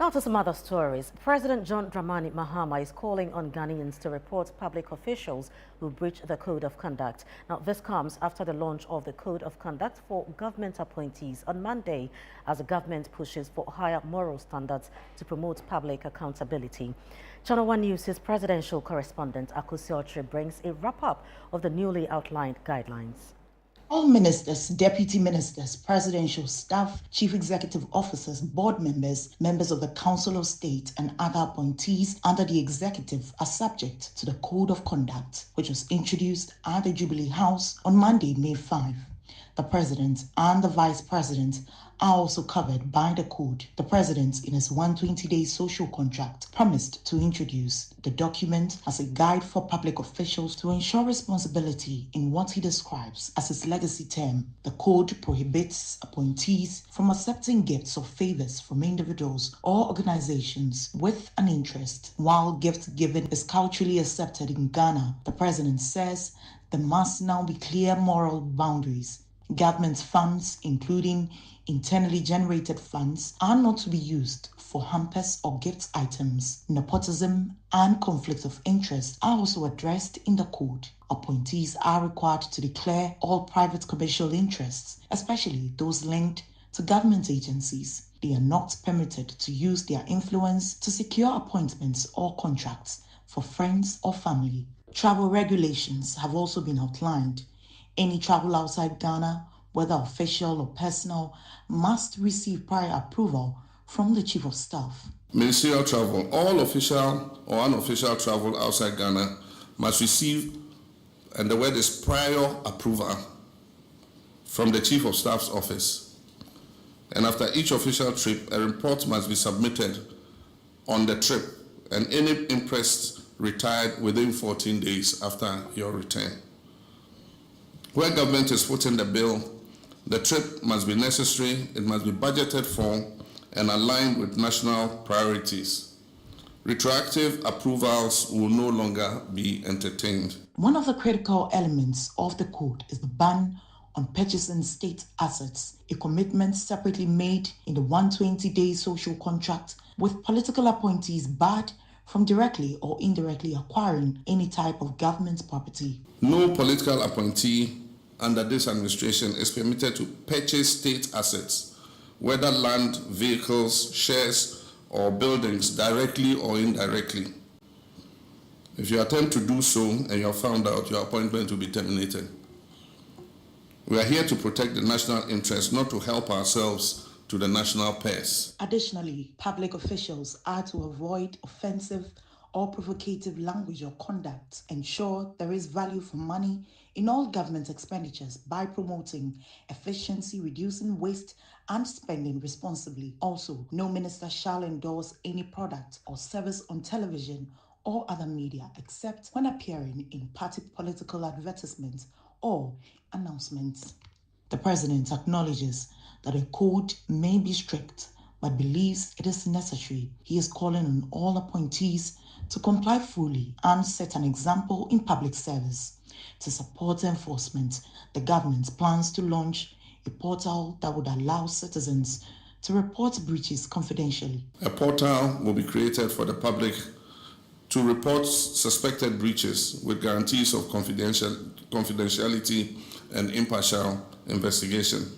Now to some other stories. President John Dramani Mahama is calling on Ghanaians to report public officials who breach the Code of Conduct. Now, this comes after the launch of the Code of Conduct for government appointees on Monday, as the government pushes for higher moral standards to promote public accountability. ChannelOne News' presidential correspondent Akusi Ochre brings a wrap-up of the newly outlined guidelines. All ministers, deputy ministers, presidential staff, chief executive officers, board members, members of the Council of State, and other appointees under the executive are subject to the Code of Conduct, which was introduced at the Jubilee House on Monday, May 5. The president and the vice president are also covered by the code. The president, in his 120-day social contract, promised to introduce the document as a guide for public officials to ensure responsibility in what he describes as his legacy term. The code prohibits appointees from accepting gifts or favors from individuals or organizations with an interest. While gift giving is culturally accepted in Ghana, the president says there must now be clear moral boundaries. Government funds, including internally generated funds, are not to be used for hampers or gift items. Nepotism and conflict of interest are also addressed in the code. Appointees are required to declare all private commercial interests, especially those linked to government agencies. They are not permitted to use their influence to secure appointments or contracts for friends or family. Travel regulations have also been outlined. Any travel outside Ghana, whether official or personal, must receive prior approval from the Chief of Staff. Ministerial travel. All official or unofficial travel outside Ghana must receive, and the word is prior approval, from the Chief of Staff's office. And after each official trip, a report must be submitted on the trip, and any impressed retired within 14 days after your return. Where government is footing the bill, the trip must be necessary, it must be budgeted for, and aligned with national priorities. Retroactive approvals will no longer be entertained. One of the critical elements of the code is the ban on purchasing state assets, a commitment separately made in the 120-day social contract, with political appointees barred from directly or indirectly acquiring any type of government property. No political appointee under this administration is permitted to purchase state assets, whether land, vehicles, shares, or buildings, directly or indirectly. If you attempt to do so and you are found out, your appointment will be terminated. We are here to protect the national interest, not to help ourselves to the national purse. Additionally, public officials are to avoid offensive or provocative language or conduct, ensure there is value for money in all government expenditures by promoting efficiency, reducing waste, and spending responsibly. Also, no minister shall endorse any product or service on television or other media except when appearing in party political advertisements or announcements. The president acknowledges that a code may be strict, but believes it is necessary. He is calling on all appointees to comply fully and set an example in public service. To support enforcement, the government plans to launch a portal that would allow citizens to report breaches confidentially. A portal will be created for the public to report suspected breaches with guarantees of confidentiality and impartial investigation.